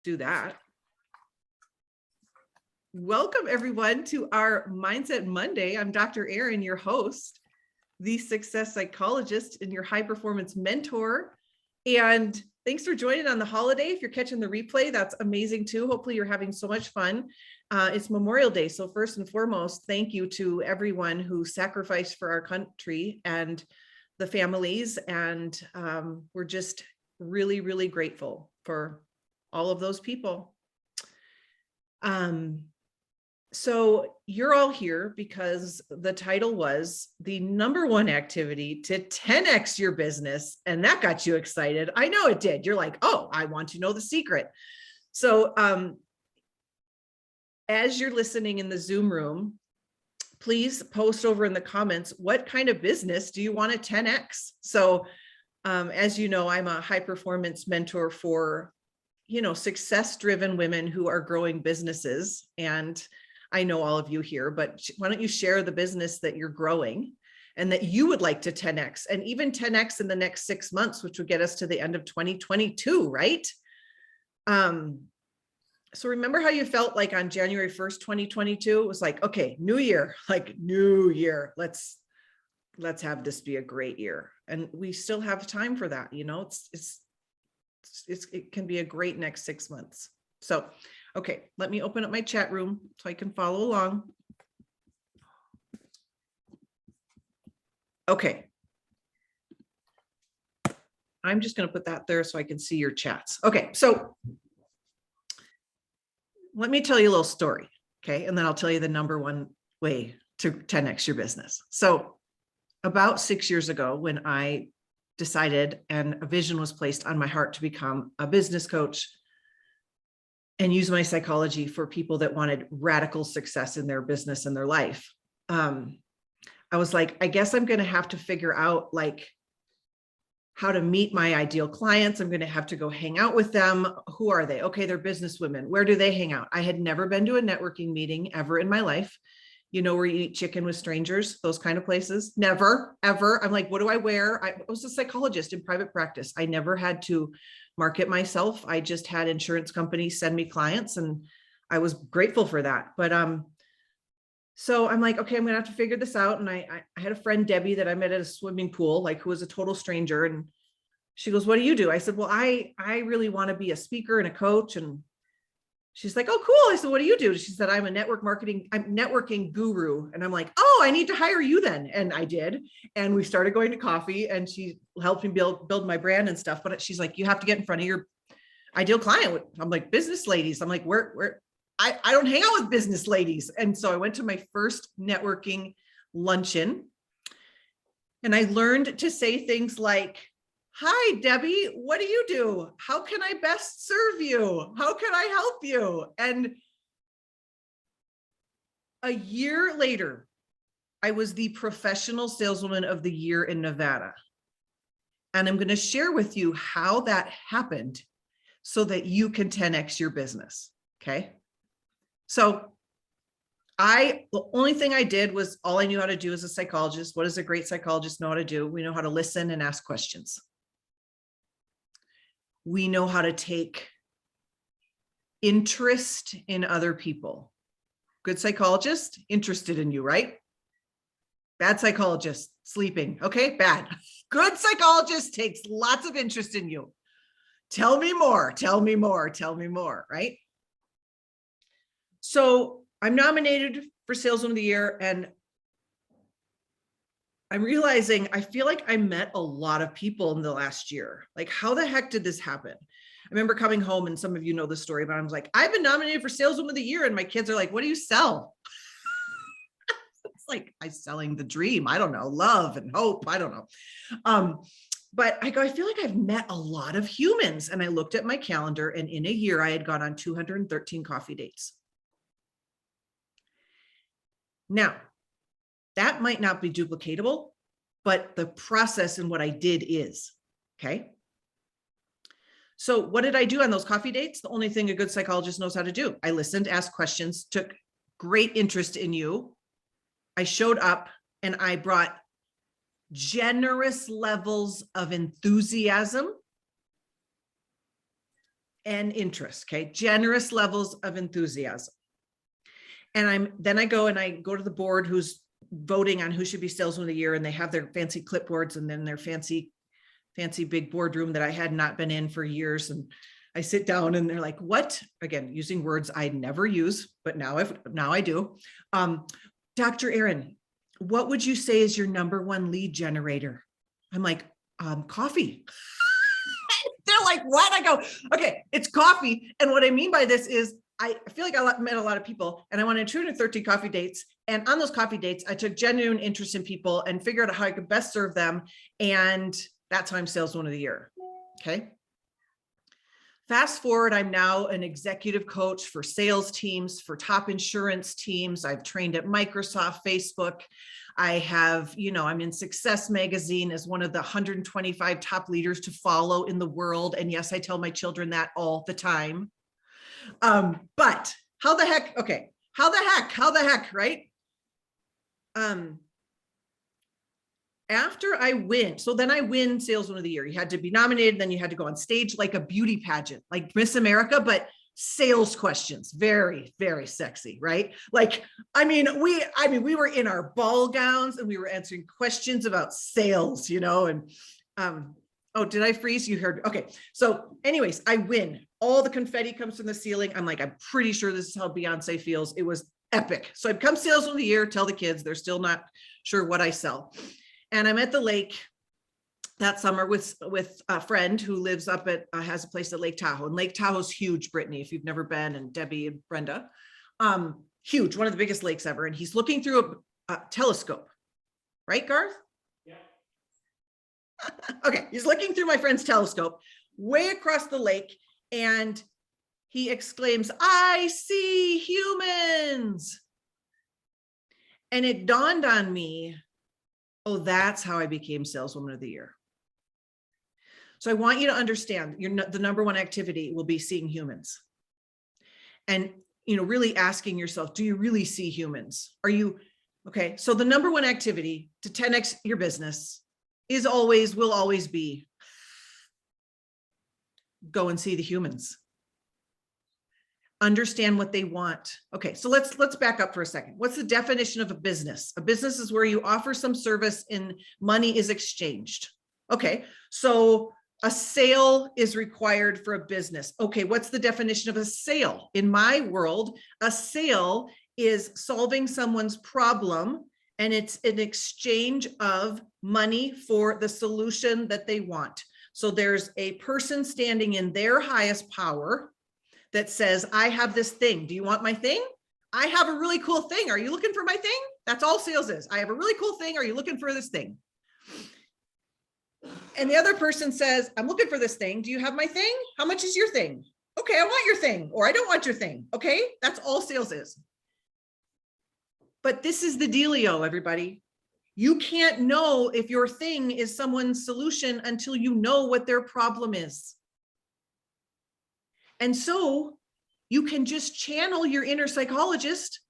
do that. Welcome everyone to our Mindset Monday. I'm Dr. Erin, your host, the success psychologist and your high performance mentor. And thanks for joining on the holiday. If you're catching the replay, that's amazing too. Hopefully you're having so much fun. It's Memorial Day. So first and foremost, thank you to everyone who sacrificed for our country and the families. And we're just really, really grateful for all of those people. So you're all here because the title was the #1 activity to 10x your business. And that got you excited. I know it did. You're like, oh, I want to know the secret. So as you're listening in the Zoom room, please post over in the comments, what kind of business do you want to 10x? So as you know, I'm a high performance mentor for, success-driven women who are growing businesses. And I know all of you here, but why don't you share the business that you're growing and that you would like to 10x, and even 10x in the next 6 months, which would get us to the end of 2022, right? So remember how you felt like on January 1st, 2022? It was like, okay, new year, let's have this be a great year. And we still have time for that. It can be a great next 6 months. So, okay, let me open up my chat room so I can follow along. Okay. I'm just going to put that there so I can see your chats. Okay, so let me tell you a little story, okay? And then I'll tell you the #1 way to 10x your business. So about 6 years ago, when I decided and a vision was placed on my heart to become a business coach and use my psychology for people that wanted radical success in their business and their life. I was like, I guess I'm going to have to figure out how to meet my ideal clients. I'm going to have to go hang out with them. Who are they? Okay, they're business women. Where do they hang out? I had never been to a networking meeting ever in my life. Where you eat chicken with strangers, those kind of places. Never, ever. I'm like, what do I wear? I was a psychologist in private practice. I never had to market myself. I just had insurance companies send me clients, and I was grateful for that. But so I'm like, okay, I'm gonna have to figure this out. And I had a friend, Debbie, that I met at a swimming pool, who was a total stranger. And she goes, what do you do? I said, well, I really want to be a speaker and a coach. And she's like, oh, cool. I said, what do you do? She said, I'm networking guru. And I'm like, oh, I need to hire you then. And I did. And we started going to coffee, and she helped me build my brand and stuff. But she's like, you have to get in front of your ideal client. I'm like, business ladies. I'm like, where I don't hang out with business ladies. And so I went to my first networking luncheon, and I learned to say things like, hi, Debbie, what do you do? How can I best serve you? How can I help you? And a year later, I was the professional saleswoman of the year in Nevada. And I'm going to share with you how that happened so that you can 10x your business. Okay. So the only thing I did was all I knew how to do as a psychologist. What does a great psychologist know how to do? We know how to listen and ask questions. We know how to take interest in other people. Good psychologist, interested in you, right? Bad psychologist, sleeping. Okay, bad. Good psychologist takes lots of interest in you. Tell me more, tell me more, tell me more, right? So I'm nominated for Saleswoman of the Year, and I'm realizing I feel like I met a lot of people in the last year. Like, how the heck did this happen? I remember coming home, and some of you know the story, but I was like, I've been nominated for Saleswoman of the Year. And my kids are like, what do you sell? It's like, I'm selling the dream. I don't know, love and hope. I don't know. But I feel like I've met a lot of humans. And I looked at my calendar, and in a year, I had gone on 213 coffee dates. Now, that might not be duplicatable, but the process and what I did is, okay? So what did I do on those coffee dates? The only thing a good psychologist knows how to do. I listened, asked questions, took great interest in you. I showed up, and I brought generous levels of enthusiasm and interest. Okay. Generous levels of enthusiasm. And then I go to the board who's voting on who should be salesman of the year. And they have their fancy clipboards and then their fancy big boardroom that I had not been in for years. And I sit down and they're like, what? Again, using words I never use, but now I do. Dr. Erin, what would you say is your number one lead generator? I'm like, coffee. They're like, what? I go, okay, it's coffee. And what I mean by this is I feel like I met a lot of people and I went on 213 coffee dates. And on those coffee dates, I took genuine interest in people and figured out how I could best serve them. And that's how I'm salesman of the year. Okay. Fast forward, I'm now an executive coach for sales teams, for top insurance teams. I've trained at Microsoft, Facebook. I have, I'm in Success Magazine as one of the 125 top leaders to follow in the world. And yes, I tell my children that all the time. But how the heck, okay, how the heck, right? After I win, so then I win salesman of the year. You had to be nominated, then you had to go on stage like a beauty pageant, like Miss America, but sales questions, very, very sexy, right? Like, we were in our ball gowns and we were answering questions about sales, and oh, did I freeze? You heard, okay. So anyways, I win. All the confetti comes from the ceiling. I'm like, I'm pretty sure this is how Beyonce feels. It was epic. So I become salesman of the year, tell the kids, they're still not sure what I sell. And I'm at the lake that summer with a friend who lives up has a place at Lake Tahoe. And Lake Tahoe's huge, Brittany, if you've never been, and Debbie and Brenda, huge, one of the biggest lakes ever. And he's looking through a telescope, right, Garth? Yeah. Okay, he's looking through my friend's telescope way across the lake. And he exclaims, I see humans. And it dawned on me, oh, that's how I became saleswoman of the year. So I want you to understand the number one activity will be seeing humans. And, really asking yourself, do you really see humans? Are you, okay. So the number one activity to 10X your business will always be go and see the humans. Understand what they want. Okay, so let's back up for a second. What's the definition of a business? A business is where you offer some service and money is exchanged. Okay, so a sale is required for a business. Okay, what's the definition of a sale? In my world, a sale is solving someone's problem and it's an exchange of money for the solution that they want. So there's a person standing in their highest power that says, I have this thing. Do you want my thing? I have a really cool thing. Are you looking for my thing? That's all sales is. I have a really cool thing. Are you looking for this thing? And the other person says, I'm looking for this thing. Do you have my thing? How much is your thing? Okay, I want your thing, or I don't want your thing. Okay, that's all sales is. But this is the dealio, everybody. You can't know if your thing is someone's solution until you know what their problem is. And so you can just channel your inner psychologist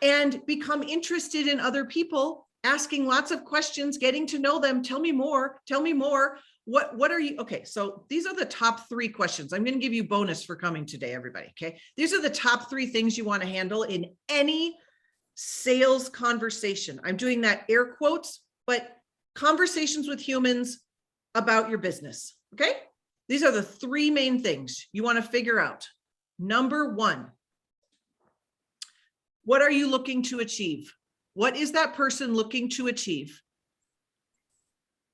and become interested in other people, asking lots of questions, getting to know them. Tell me more. Tell me more. What are you? Okay, so these are the top 3 questions. I'm going to give you bonus for coming today, everybody. Okay, these are the top 3 things you want to handle in any sales conversation. I'm doing that air quotes, but conversations with humans about your business. Okay. These are the 3 main things you want to figure out. Number 1, what are you looking to achieve? What is that person looking to achieve?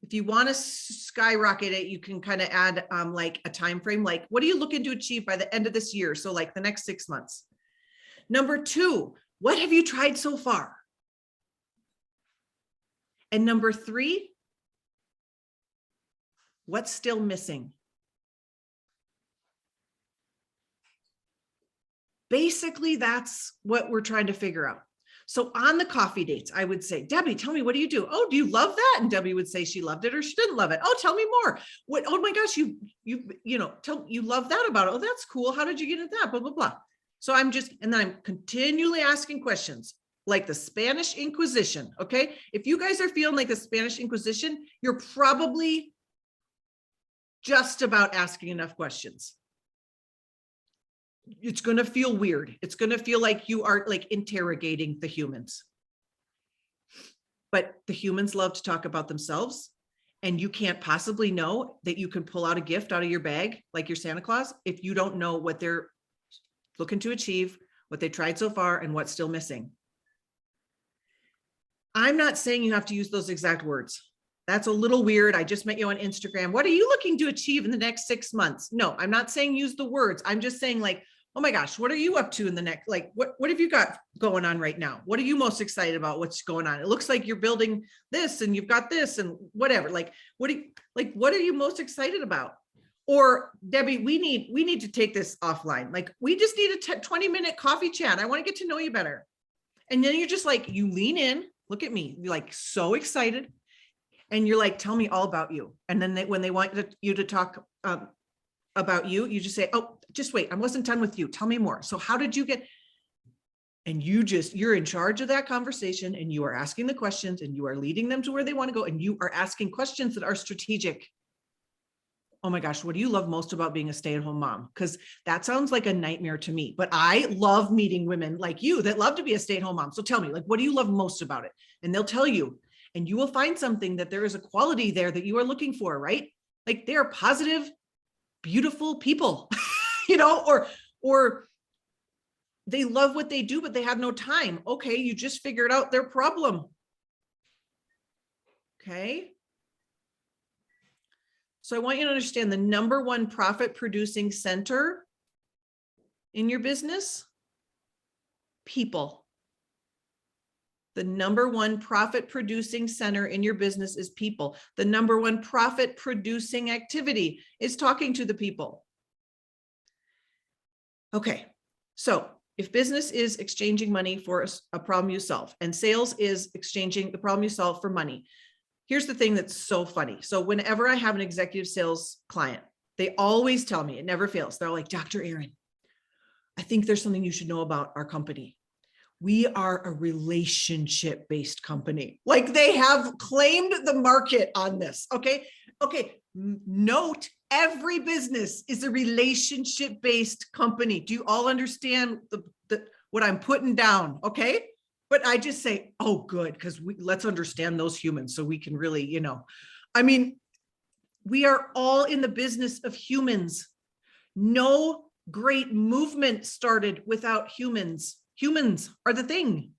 If you want to skyrocket it, you can kind of add like a time frame, like what are you looking to achieve by the end of this year? So like the next 6 months. Number 2, what have you tried so far? And number 3, what's still missing? Basically, that's what we're trying to figure out. So on the coffee dates, I would say, Debbie, tell me, what do you do? Oh, do you love that? And Debbie would say she loved it or she didn't love it. Oh, tell me more. What? Oh my gosh, you love that about it. Oh, that's cool. How did you get into that? Blah, blah, blah. So and then I'm continually asking questions like the Spanish Inquisition. Okay. If you guys are feeling like the Spanish Inquisition, you're probably just about asking enough questions. it's going to feel weird. It's going to feel like you are like interrogating the humans. But the humans love to talk about themselves. And you can't possibly know that you can pull out a gift out of your bag, like your Santa Claus, if you don't know what they're looking to achieve, what they tried so far, and what's still missing. I'm not saying you have to use those exact words. That's a little weird. I just met you on Instagram. What are you looking to achieve in the next 6 months? No, I'm not saying use the words. I'm just saying like, oh my gosh, what are you up to in the next, like, what have you got going on right now? What are you most excited about? What's going on? It looks like you're building this and you've got this and whatever. Like, what are you most excited about? Or Debbie, we need to take this offline. Like, we just need a 20-minute coffee chat. I want to get to know you better. And then you're just like, you lean in, look at me, you're like so excited. And you're like, tell me all about you. And then when they want you to talk about you, you just say, oh, just wait, I wasn't done with you. Tell me more. So how did you get, and you're in charge of that conversation, and you are asking the questions, and you are leading them to where they want to go. And you are asking questions that are strategic. Oh my gosh, what do you love most about being a stay-at-home mom? Because that sounds like a nightmare to me, but I love meeting women like you that love to be a stay-at-home mom. So tell me, like, what do you love most about it? And they'll tell you, and you will find something that there is a quality there that you are looking for, right? Like, they are positive, beautiful people, or they love what they do, but they have no time. Okay, you just figured out their problem. Okay. So I want you to understand the number one profit producing center in your business, people. The number one profit producing center in your business is people. The number one profit producing activity is talking to the people. Okay, so if business is exchanging money for a problem you solve, and sales is exchanging the problem you solve for money, here's the thing that's so funny. So whenever I have an executive sales client, they always tell me, it never fails. They're like, Dr. Erin, I think there's something you should know about our company. We are a relationship-based company. Like, they have claimed the market on this. Okay. Note, every business is a relationship-based company. Do you all understand what I'm putting down? Okay. But I just say, oh, good, because let's understand those humans so we can really, we are all in the business of humans. No great movement started without humans. Humans are the thing.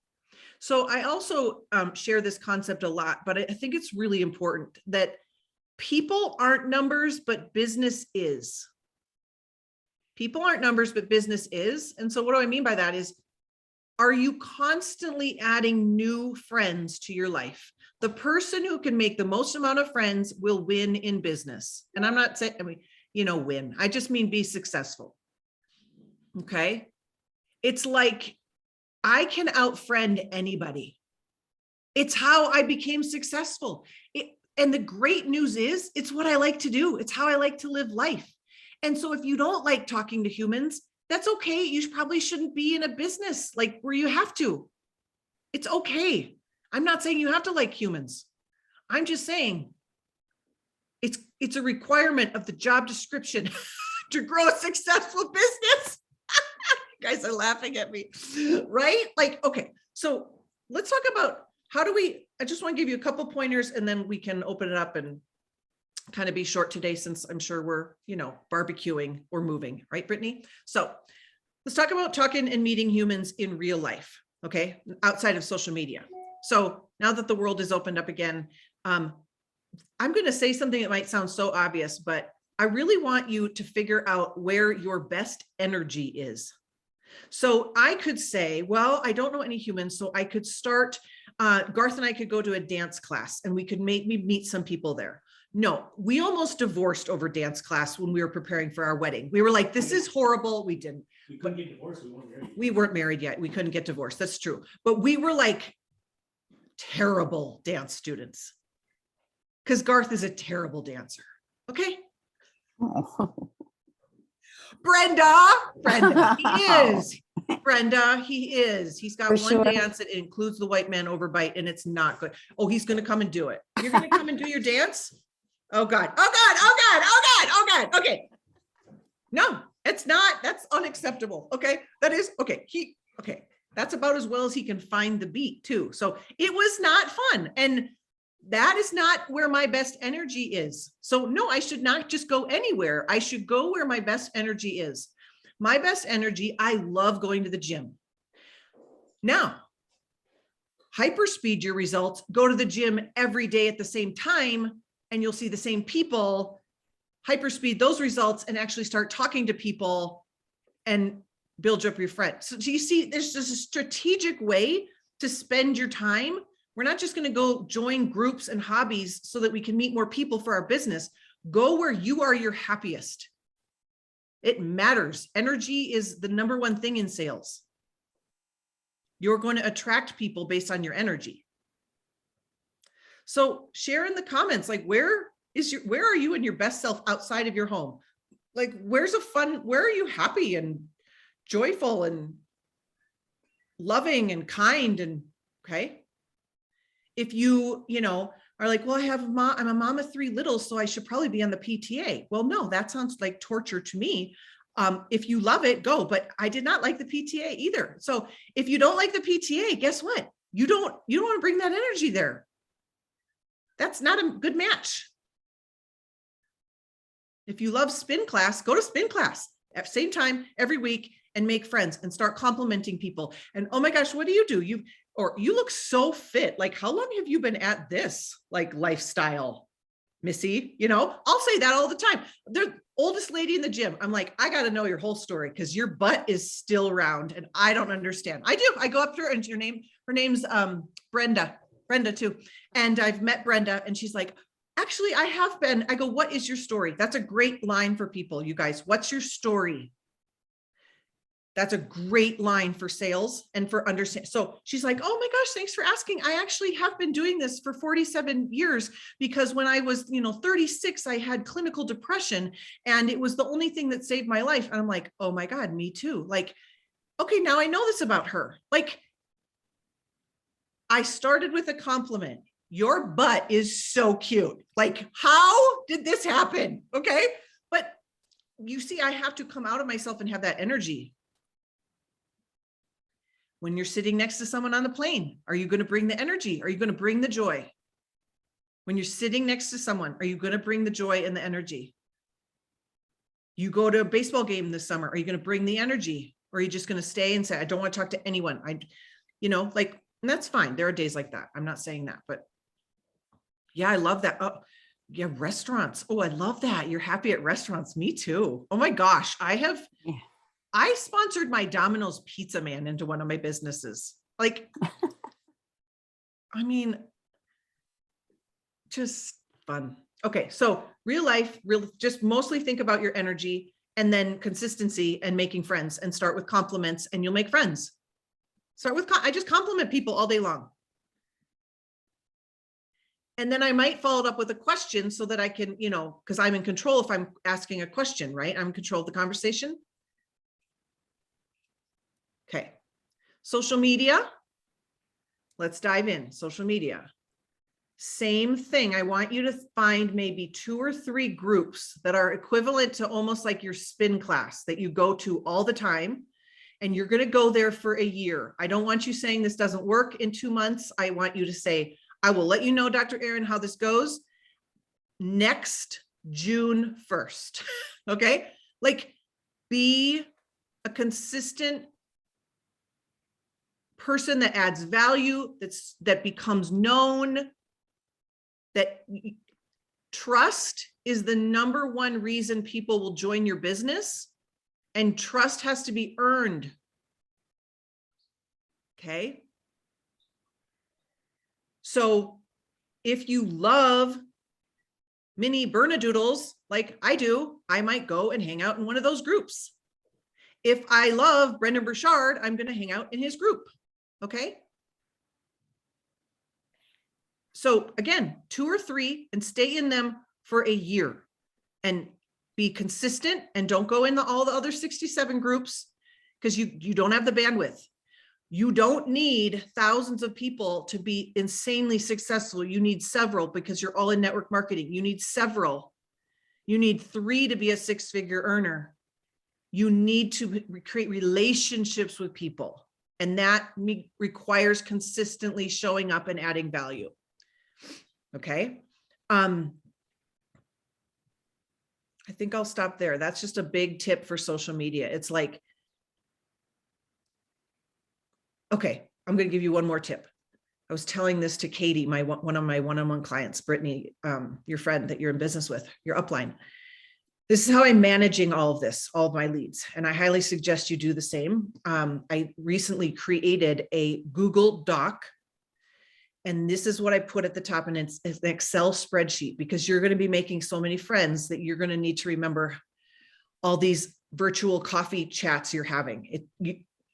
So I also share this concept a lot, but I think it's really important that people aren't numbers, but business is. People aren't numbers, but business is. And so what do I mean by that is, are you constantly adding new friends to your life? The person who can make the most amount of friends will win in business. And I'm not saying, win. I just mean be successful. Okay. It's like, I can outfriend anybody. It's how I became successful. And the great news is, it's what I like to do. It's how I like to live life. And so if you don't like talking to humans, that's okay. You probably shouldn't be in a business like where you have to. It's okay. I'm not saying you have to like humans. I'm just saying it's a requirement of the job description to grow a successful business. You guys are laughing at me, right? Like, okay, so let's talk about I just want to give you a couple pointers, and then we can open it up and kind of be short today, since I'm sure we're, barbecuing or moving, right, Brittany? So let's talk about talking and meeting humans in real life, okay, outside of social media. So now that the world is opened up again, I'm going to say something that might sound so obvious, but I really want you to figure out where your best energy is. So I could say, well, I don't know any humans, so I could start, Garth and I could go to a dance class, and we could maybe meet some people there. No, we almost divorced over dance class when we were preparing for our wedding. We were like, this is horrible. We didn't. We couldn't get divorced. We weren't married. We weren't married yet. We couldn't get divorced. That's true. But we were like terrible dance students, because Garth is a terrible dancer. Okay. Oh. Brenda, he is. Brenda, he is. He's got For one sure. dance that includes the white man overbite, and it's not good. Oh, he's going to come and do it. You're going to come and do your dance? Oh God. Oh God. Oh God. Oh God. Oh God. Okay. No, It's not, that's unacceptable. Okay. That is, okay. Okay. That's about as well as he can find the beat too. So it was not fun. And that is not where my best energy is. So no, I should not just go anywhere. I should go where my best energy is. My best energy, I love going to the gym. Now, hyperspeed your results, go to the gym every day at the same time, and you'll see the same people. Hyperspeed those results and actually start talking to people and build up your friends. So do you see, there's just a strategic way to spend your time. We're not just going to go join groups and hobbies so that we can meet more people for our business. Go where you are your happiest. It matters. Energy is the number one thing in sales. You're going to attract people based on your energy. So share in the comments, like where are you in your best self outside of your home? Like where are you happy and joyful and loving and kind? And okay. If you are like, well, I'm a mom of 3 little, so I should probably be on the PTA. Well, no, that sounds like torture to me. If you love it, go. But I did not like the PTA either. So if you don't like the PTA, guess what? You don't want to bring that energy there. That's not a good match. If you love spin class, go to spin class at the same time every week and make friends and start complimenting people. And oh my gosh, what do? You look so fit. Like, how long have you been at this like lifestyle, Missy? I'll say that all the time. The oldest lady in the gym. I'm like, I got to know your whole story because your butt is still round and I don't understand. I do. I go up to her and her name's Brenda too. And I've met Brenda and she's like, actually, I have been. I go, what is your story? That's a great line for people, you guys. What's your story? That's a great line for sales and for understanding. So she's like, oh my gosh, thanks for asking. I actually have been doing this for 47 years because when I was, 36, I had clinical depression and it was the only thing that saved my life. And I'm like, oh my God, me too. Like, okay, now I know this about her. Like, I started with a compliment. Your butt is so cute. Like, how did this happen? Okay. But you see, I have to come out of myself and have that energy. When you're sitting next to someone on the plane, are you going to bring the energy? Are you going to bring the joy? When you're sitting next to someone, are you going to bring the joy and the energy? You go to a baseball game this summer, are you going to bring the energy? Or are you just going to stay and say, I don't want to talk to anyone? And that's fine. There are days like that. I'm not saying that, but yeah, I love that. Oh, yeah, restaurants. Oh, I love that. You're happy at restaurants. Me too. Oh my gosh. I sponsored my Domino's pizza man into one of my businesses. Like, I mean, just fun. Okay. So real life, just mostly think about your energy and then consistency and making friends and start with compliments and you'll make friends. I just compliment people all day long. And then I might follow it up with a question so that I can, because I'm in control if I'm asking a question, right? I'm in control of the conversation. Okay. Social media. Let's dive in. Social media. Same thing. I want you to find maybe 2 or 3 groups that are equivalent to almost like your spin class that you go to all the time. And you're going to go there for a year. I don't want you saying this doesn't work in 2 months. I want you to say, I will let you know, Dr. Erin, how this goes next June 1st. Okay. Like, be a consistent person that adds value, that becomes known, that trust is the number one reason people will join your business, and trust has to be earned. Okay. So if you love mini Bernedoodles like I do, I might go and hang out in one of those groups. If I love Brendan Burchard, I'm going to hang out in his group. Okay. So again, 2 or 3 and stay in them for a year and be consistent and don't go in all the other 67 groups because you don't have the bandwidth. You don't need thousands of people to be insanely successful. You need several because you're all in network marketing. You need several. You need 3 to be a 6-figure earner. You need to create relationships with people. And that requires consistently showing up and adding value. Okay. I think I'll stop there. That's just a big tip for social media. It's like, okay, I'm going to give you one more tip. I was telling this to Katie, one of my one-on-one clients, Brittany, your friend that you're in business with, your upline. This is how I'm managing all of this, all of my leads. And I highly suggest you do the same. I recently created a Google Doc. And this is what I put at the top, and it's an Excel spreadsheet, because you're going to be making so many friends that you're going to need to remember all these virtual coffee chats you're having.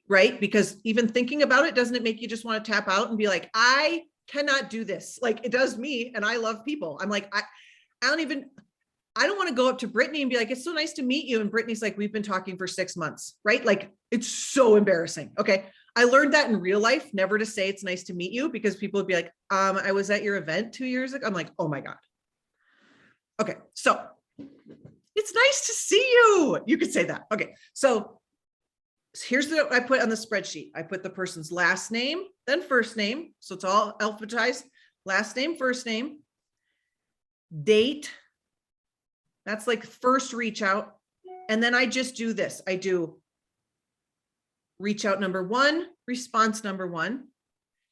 Right? Because even thinking about it, doesn't it make you just want to tap out and be like, I cannot do this. Like it does me. And I love people. I'm like, I don't want to go up to Brittany and be like, it's so nice to meet you. And Brittany's like, we've been talking for 6 months, right? Like it's so embarrassing. Okay. I learned that in real life, never to say it's nice to meet you, because people would be like, I was at your event 2 years ago. I'm like, oh my God. Okay. So it's nice to see you. You could say that. Okay. So here's what I put on the spreadsheet. I put the person's last name, then first name. So it's all alphabetized, last name, first name, date. That's like first reach out. And then I just do this. I do reach out number 1, response number 1,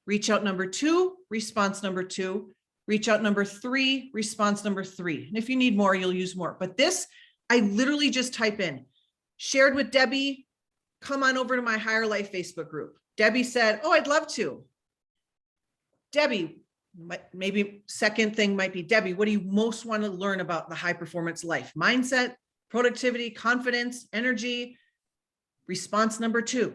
reach out number 2, response number 2, reach out number 3, response number 3. And if you need more, you'll use more. But this, I literally just type in, shared with Debbie, come on over to my Higher Life Facebook group. Debbie said, oh, I'd love to. Debbie, maybe second thing might be, Debbie, what do you most want to learn about the high performance life? Mindset, productivity, confidence, energy. Response number 2.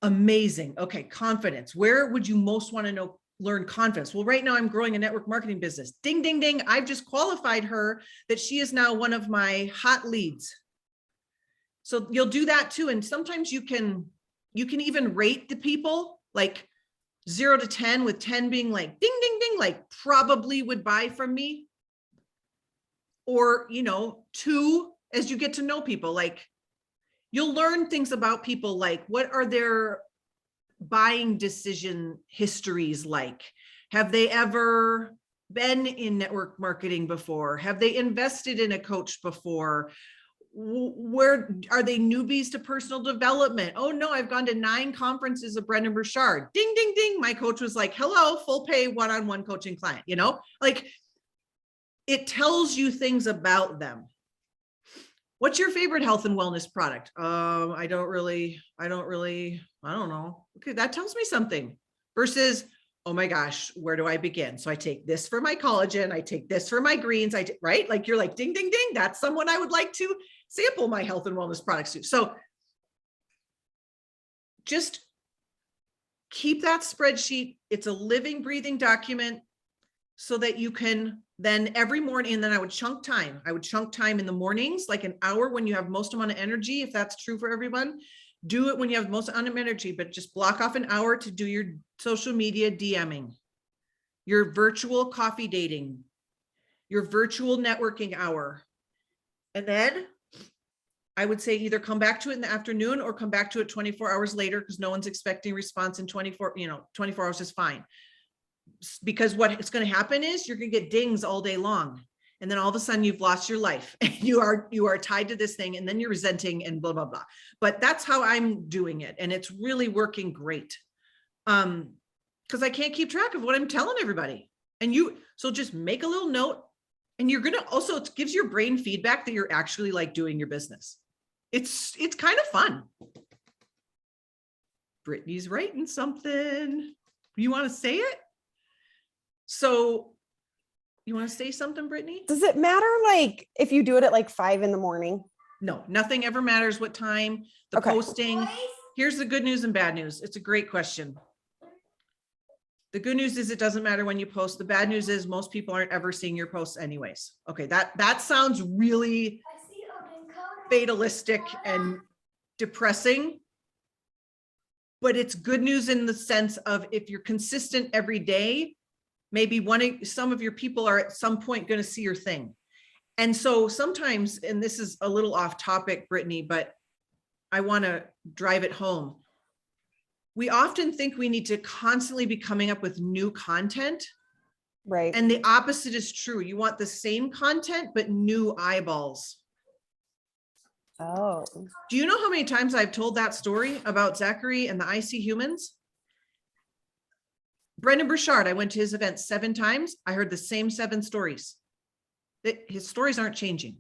Amazing. Okay. Confidence. Where would you most want to learn confidence? Well, right now I'm growing a network marketing business. Ding, ding, ding. I've just qualified her that she is now one of my hot leads. So you'll do that too. And sometimes you can even rate the people like 0 to 10, with 10 being like, ding, ding, ding, like probably would buy from me. Or, 2, as you get to know people, like you'll learn things about people, like what are their buying decision histories like? Have they ever been in network marketing before? Have they invested in a coach before? Where are they newbies to personal development? Oh no, I've gone to 9 conferences of Brendan Burchard. Ding, ding, ding. My coach was like, hello, full pay one-on-one coaching client, like it tells you things about them. What's your favorite health and wellness product? I don't know. Okay, that tells me something. Versus, oh my gosh, where do I begin? So I take this for my collagen, I take this for my greens, right? Like you're like, ding, ding, ding. That's someone I would like to sample my health and wellness products to. So just keep that spreadsheet. It's a living, breathing document so that you can then every morning, and then I would chunk time. I would chunk time in the mornings, like an hour when you have most amount of energy, if that's true for everyone. Do it when you have most amount of energy, but just block off an hour to do your social media DMing, your virtual coffee dating, your virtual networking hour. And then I would say either come back to it in the afternoon or come back to it 24 hours later, because no one's expecting response in 24 hours is fine. Because what is going to happen is you're going to get dings all day long. And then all of a sudden you've lost your life. You are tied to this thing, and then you're resenting and blah, blah, blah. But that's how I'm doing it. And it's really working great. Because I can't keep track of what I'm telling everybody. So just make a little note, and you're going to also, it gives your brain feedback that you're actually like doing your business. It's kind of fun. Brittany's writing something. You want to say it? So you want to say something, Brittany? Does it matter like if you do it at like 5 a.m? No, nothing ever matters what time, the posting. Here's the good news and bad news. It's a great question. The good news is it doesn't matter when you post. The bad news is most people aren't ever seeing your posts anyways. Okay, that sounds really fatalistic and depressing, but it's good news in the sense of if you're consistent every day, maybe some of your people are at some point going to see your thing. And so sometimes, and this is a little off topic, Brittany, but I want to drive it home. We often think we need to constantly be coming up with new content. Right. And the opposite is true. You want the same content, but new eyeballs. Oh, Do you know how many times I've told that story about Zachary and the I See Humans? Brendan Burchard, I went to his event 7 times. I heard the same 7 stories. His stories aren't changing.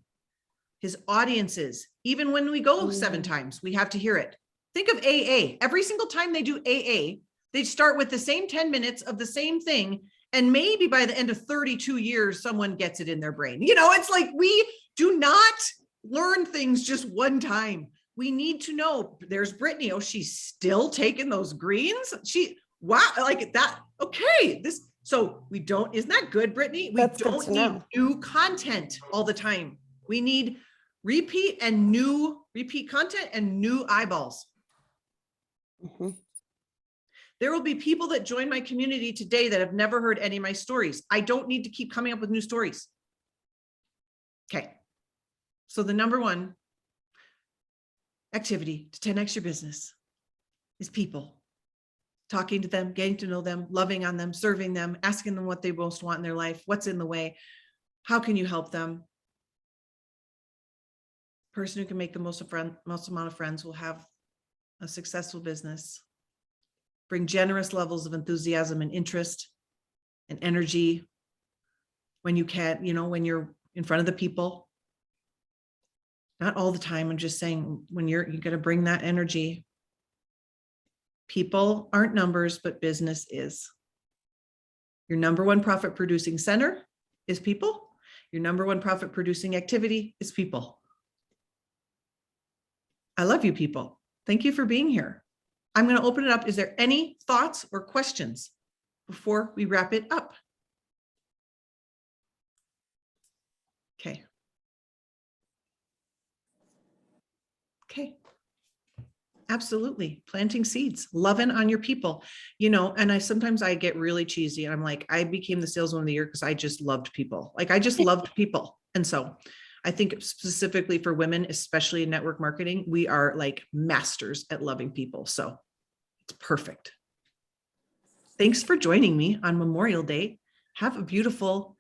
His audiences, even when we go 7 times, we have to hear it. Think of AA. Every single time they do AA, they start with the same 10 minutes of the same thing. And maybe by the end of 32 years, someone gets it in their brain. You know, it's like we do not learn things just one time. We need to know. There's Brittany. Oh, she's still taking those greens. Wow, like that. Okay, so we don't, isn't that good, Brittany? We That's good don't to need know. new content all the time. We need repeat content and new eyeballs. Mhm. There will be people that join my community today that have never heard any of my stories. I don't need to keep coming up with new stories. Okay. So the number one activity to 10x your business is people. Talking to them, getting to know them, loving on them, serving them, asking them what they most want in their life, what's in the way, how can you help them? Person who can make the most amount of friends will have a successful business. Bring generous levels of enthusiasm and interest and energy when you can, when you're in front of the people. Not all the time. I'm just saying when you're going to bring that energy. People aren't numbers, but business is. Your number one profit producing center is people. Your number one profit producing activity is people. I love you, people. Thank you for being here. I'm going to open it up. Is there any thoughts or questions before we wrap it up? Okay. Okay. Absolutely. Planting seeds, loving on your people, and sometimes I get really cheesy and I'm like, I became the saleswoman of the year because I just loved people. Like I just loved people. And so I think specifically for women, especially in network marketing, we are like masters at loving people. So it's perfect. Thanks for joining me on Memorial Day. Have a beautiful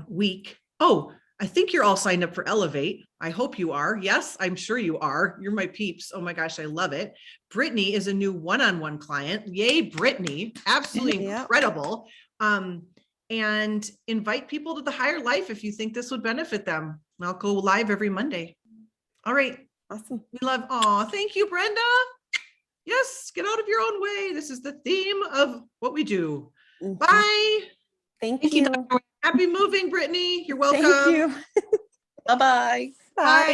week. Oh, I think you're all signed up for Elevate. I hope you are. Yes, I'm sure you are. You're my peeps. Oh my gosh, I love it. Brittany is a new one-on-one client. Yay, Brittany. Absolutely Yep. incredible. And invite people to the higher life if you think this would benefit them. I'll go live every Monday. All right. Awesome. We love, thank you, Brenda. Yes, get out of your own way. This is the theme of what we do. Mhm. Bye. Thank you. Happy moving, Brittany. You're welcome. Thank you. Bye-bye. Bye.